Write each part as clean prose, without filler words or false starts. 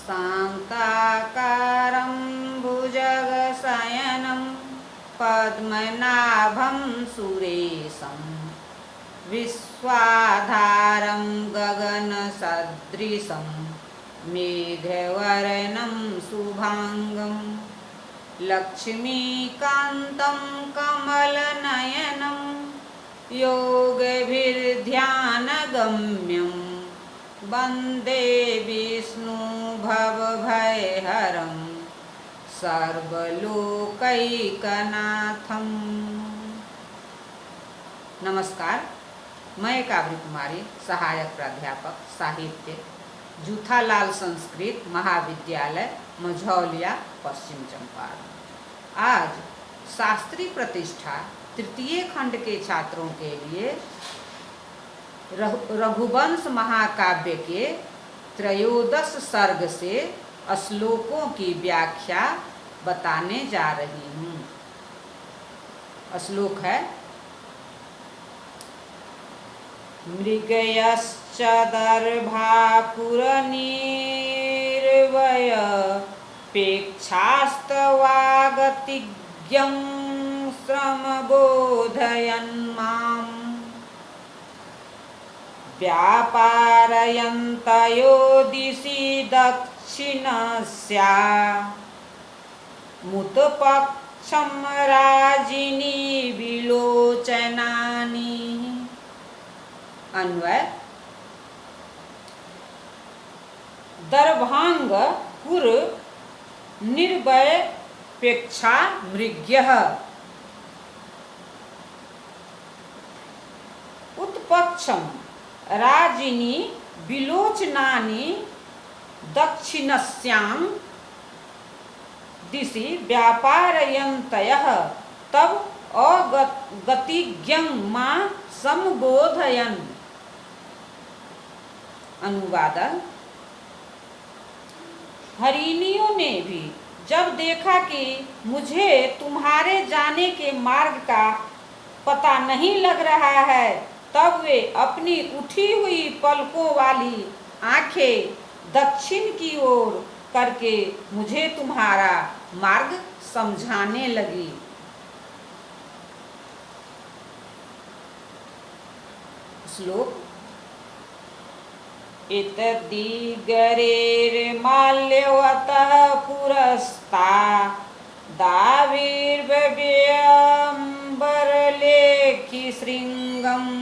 शान्ताकारं भुजगशयनं पद्मनाभं सुरेशं विश्वाधारं गगनसदृशं मेघवर्णं शुभांगं लक्ष्मीकान्तं कमलनयनं योगभिर्ध्यानगम्यं वन्दे विष्णु भवभयहरं सर्वलोकैकनाथम। नमस्कार, मैं काव्य कुमारी, सहायक प्राध्यापक साहित्य, जूथालाल संस्कृत महाविद्यालय, मझौलिया, पश्चिम चंपारण। आज शास्त्री प्रतिष्ठा तृतीय खंड के छात्रों के लिए रघुवंश महाकाव्य के त्रयोदश सर्ग से श्लोकों की व्याख्या बताने जा रही हूँ। श्लोक है: मृगयश्च दर्भापुरनिर्वय पेक्षास्तवागतिज्ञं श्रमबोधयन् माम् व्यापारयन्तयो दिशि दक्षिणस्या मुतपक्षं राजिनी विलोचनानि। अन्वय: दर्भांगपुर निर्भय पेक्षा मृग्यः उत्पक्षं राजिनी विलोचनानि दक्षिणस्यां दिशि व्यापारयन्तयः तब अगतिज्ञं मां सम्बोधयन्। अनुवादन: हरिणियों ने भी जब देखा कि मुझे तुम्हारे जाने के मार्ग का पता नहीं लग रहा है, तब वे अपनी उठी हुई पलकों वाली आंखें दक्षिण की ओर करके मुझे तुम्हारा मार्ग समझाने लगी। श्लोक: एतद्दिगरेर्माल्यवतः पुरस्तादाविर्भव्यम्बरलेखिशृङ्गम्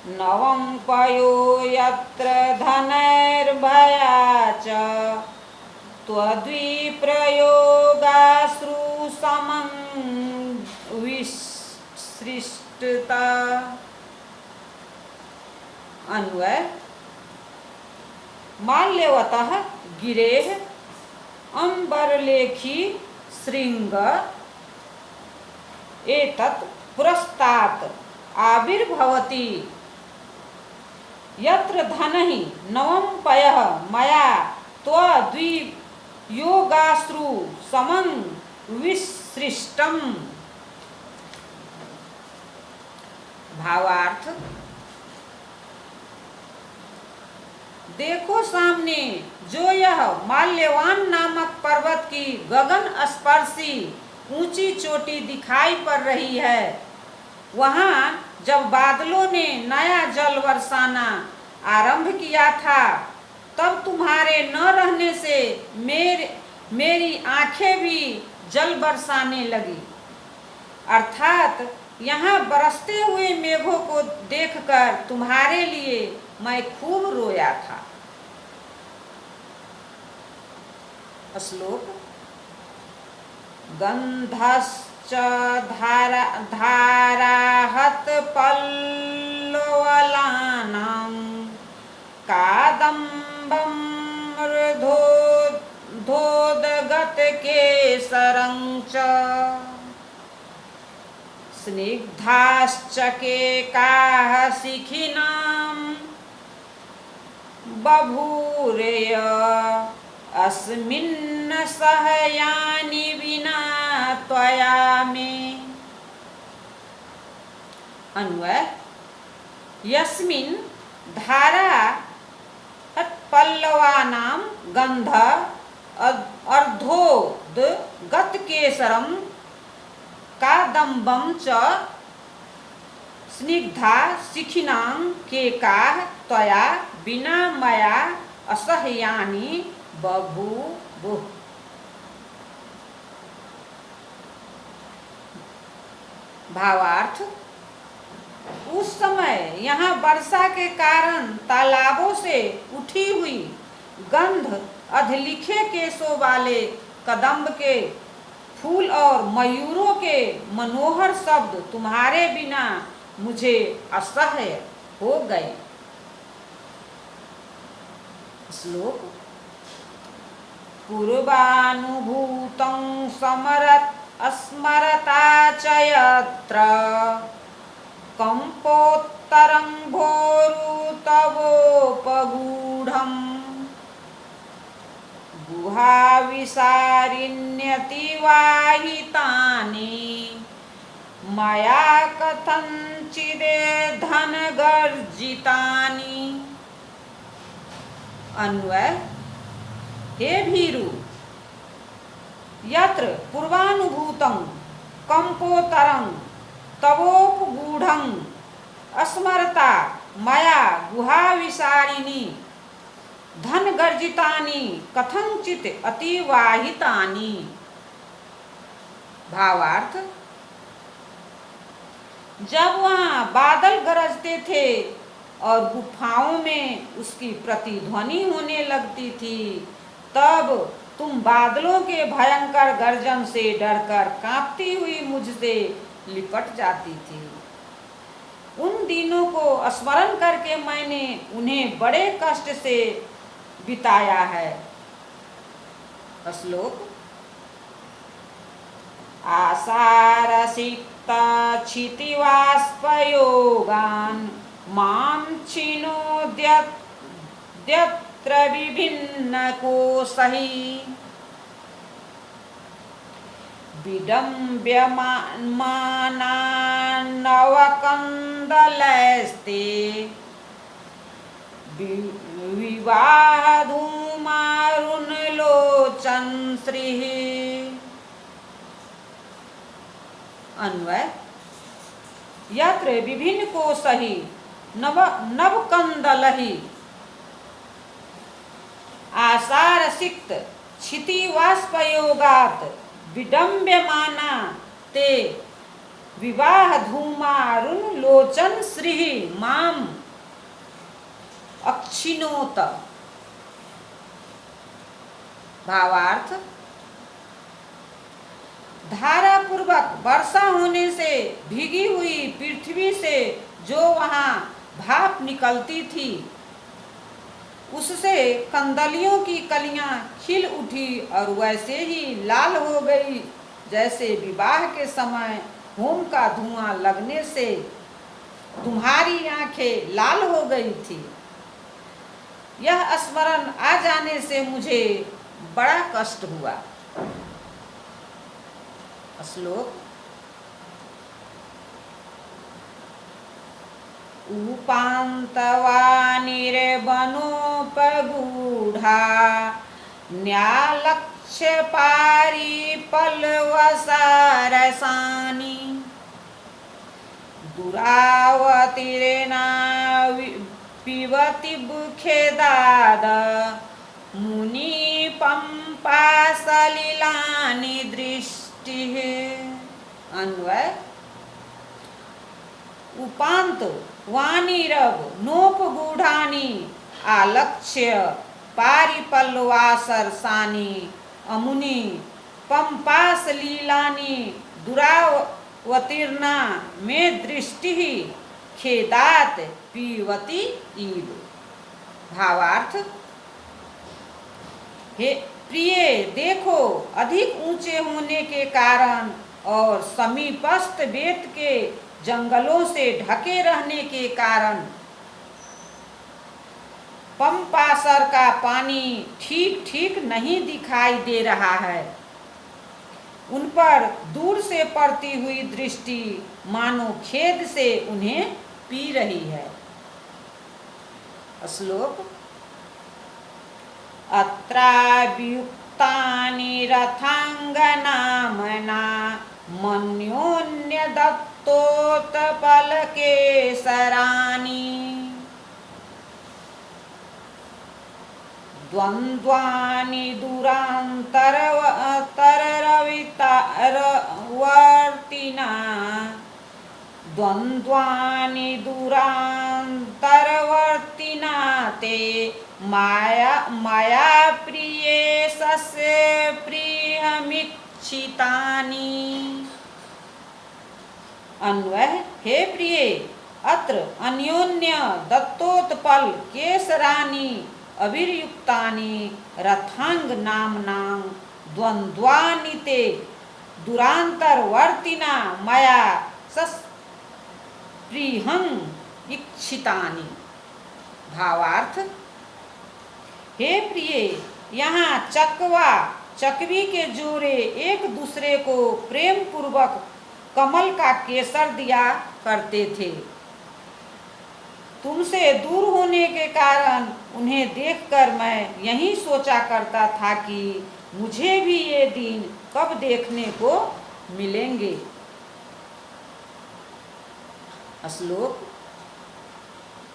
नवं पयो यत्र धनैर्भया च त्वद्विप्रयोगाश्रुसमं विसृष्टता। अन्वय: माल्यवतः गिरेः अम्बरलेखी शृंग एतत् पुरस्तात् आविर्भवति यत्र धनः नवं पयः मया त्वद्वियोगाश्रु समं विसृष्टम्। भावार्थ: देखो सामने जो यह माल्यवान नामक पर्वत की गगन स्पर्शी ऊंची चोटी दिखाई पड़ रही है, वहाँ जब बादलों ने नया जल बरसाना आरंभ किया था, तब तुम्हारे न रहने से मेरी आंखें भी जल बरसाने लगी। अर्थात यहाँ बरसते हुए मेघों को देखकर तुम्हारे लिए मैं खूब रोया था। श्लोक: गंधश्च धाराहत पल्लवलानां कादम्बं मृधोदगत केसरं च स्निग्धाश्च केकाः शिखिनां बभूरय अस्मिन् सहयानि विना त्वया मे। अन्वय: यस्मिन् धारा पल्लवानां गंध अर्धोदगत केसरम कादम्बम च स्निग्धा शिखिनां केकाः त्वया विना मया असह्यानि बभूवुः। भावार्थ, उस समय यहाँ वर्षा के कारण तालाबों से उठी हुई गंध अधलिखे केसों वाले कदम्ब के फूल और मयूरों के मनोहर शब्द तुम्हारे बिना मुझे असह्य हो गए। श्लोक। पूर्वानुभूतं स्मरता च यत्र कंपोत्तरं भोरुतवोपगूढम् गुहाविसारिण्यतिवाहितानि मया कथंचिदेधनगर्जितानि। अन्वय। हे भीरु, यत्र पूर्वानुभूतं कंपोतरं तवोपगूढ़ं स्मरता मया गुहाविसारिणी धनगर्जितानि कथंचित अतिवाहितानि। भावार्थ, जब वहाँ बादल गरजते थे और गुफाओं में उसकी प्रतिध्वनि होने लगती थी, तब तुम बादलों के भयंकर गर्जन से डरकर कांपती हुई मुझसे लिपट जाती थी। उन दिनों को स्मरण करके मैंने उन्हें बड़े कष्ट से बिताया है। श्लोक। आसारसिक्ता क्षितिवाष्पयोगान् मां छिनोद्यत्र विभिन्नकोशैः विडम्ब्यमानान्नवकन्दलैस्ते विवाहधूमारुणलोचनश्रीः। अन्वय। यत्र विभिन्न कोशैः नवकन्दलैः आसारसिक्त क्षितिवाष्पयोगात् विडम्ब्यमाना ते विवाहधूमारुणलोचन श्रीः माम अक्षिणोत। भावार्थ, धारा पूर्वक वर्षा होने से भीगी हुई पृथ्वी से जो वहाँ भाप निकलती थी, उससे कंदलियों की कलियां खिल उठी और वैसे ही लाल हो गई जैसे विवाह के समय होम का धुआं लगने से तुम्हारी आंखें लाल हो गई थी। यह स्मरण आ जाने से मुझे बड़ा कष्ट हुआ। श्लोक। उपान्तवानिर्वनोपगूढ़ा न्यालक्ष्य पारिपल्वसारसानि दुरावतीर्णा पिबति बुखेदाद मुनिपम्पासलिलानि दृष्टिः। अन्वय। उपांत वानिरव नोपगूढ़ानि आलक्ष्य पारिपल्वासरसानि अमुनि पंपासलीलानि दुरावतीर्णा में दृष्टि खेदात पीवती ईव। भावार्थ, हे प्रिय, देखो, अधिक ऊंचे होने के कारण और समीपस्थ वेत के जंगलों से ढके रहने के कारण पंपासर का पानी ठीक ठीक नहीं दिखाई दे रहा है। उन पर दूर से पड़ती हुई दृष्टि मानो खेद से उन्हें पी रही है। श्लोक। अत्राभियुक्तानि रथाङ्गनाम्ना मन्योन्यदत्तोत्पलकेसराणि द्वन्द्वानि दुरान्तरवर्तिना द्वन्द्वानि दुरान्तरवर्तिना ते माया प्रिये सस्य प्रियमीक्षितानि। अन्वय, हे प्रिय, अत्र अन्योन्य दत्तोत्पल केसराणि अभिर्युक्तानि रथाङ्गनाम्नां द्वन्द्वानि ते दुरान्तरवर्तिना मया सस्पृहं इक्षितानि। भावार्थ, हे प्रिय, यहाँ चकवा चकवी के जोड़े एक दूसरे को प्रेम पूर्वक कमल का केसर दिया करते थे। तुमसे दूर होने के कारण उन्हें देखकर मैं यही सोचा करता था कि मुझे भी ये दिन कब देखने को मिलेंगे। श्लोक।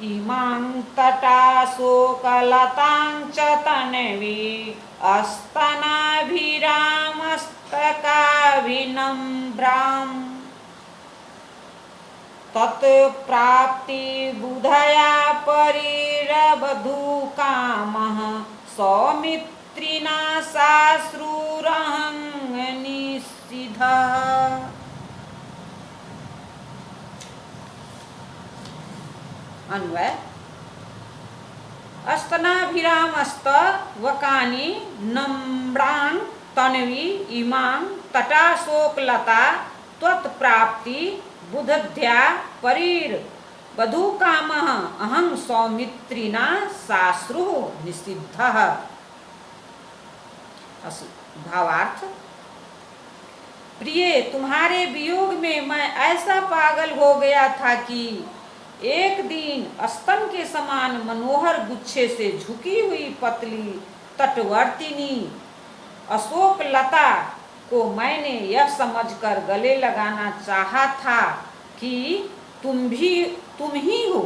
इमां तटाशोकलतां च तन्वी स्तनाभिरामस्तकाभिनम्राम् तत्प्राप्ति बुधया परिरवधूकामः सौमित्रिणा साश्रुरहं निषिधः। अन्वय, स्तनाभिरामस्तवकानि नम्रां तन्वी इमां तटाशोकलता त्वत्प्राप्ति बुधध्या परिर्वधूकामः अहं सौमित्रिणा साश्रुः निषिद्धः। भावार्थ, प्रिय, तुम्हारे वियोग में मैं ऐसा पागल हो गया था कि एक दिन स्तन के समान मनोहर गुच्छे से झुकी हुई पतली तटवर्तिनी अशोक लता को मैंने यह समझकर गले लगाना चाहा था कि तुम ही हो।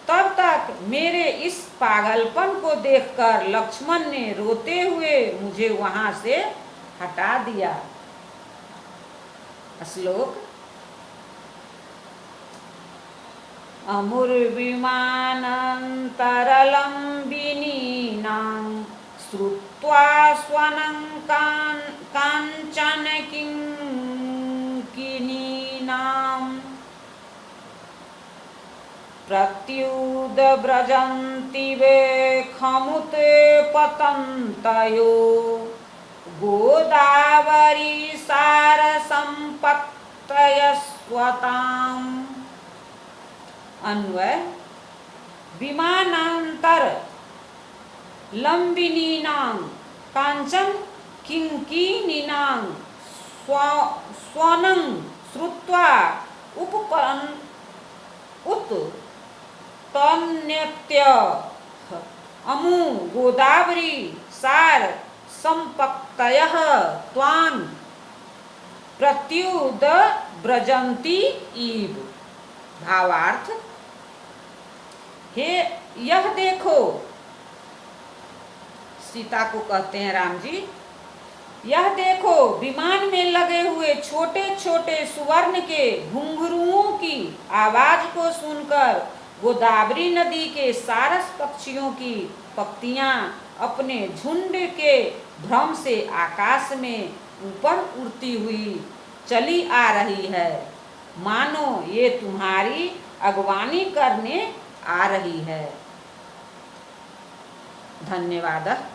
तब तक मेरे इस पागलपन को देखकर लक्ष्मण ने रोते हुए मुझे वहां से हटा दिया। श्लोक। अमुर्विमानन्तरलम्बिनीनां श्रुत्वा स्वनं काञ्चन किङ्किणीनां प्रत्युदव्रजन्ति वे खमुत्पतन्तयो गोदावरी सारसम्पत्तयस्वताम्। अन्वय, विमानांतर लंबिनीनां कांचन किंकिनीनां स्वनं श्रुत्वा उत्तन्यत्य अमु गोदावरी सार संपत्तयः त्वां प्रत्युदव्रजन्ति इव। भावार्थ, हे, यह देखो, सीता को कहते हैं राम जी, यह देखो, विमान में लगे हुए छोटे छोटे सुवर्ण के घुंघरुओं की आवाज को सुनकर गोदावरी नदी के सारस पक्षियों की पक्तियां अपने झुंड के भ्रम से आकाश में ऊपर उड़ती हुई चली आ रही है, मानो ये तुम्हारी अगवानी करने आ रही है। धन्यवाद।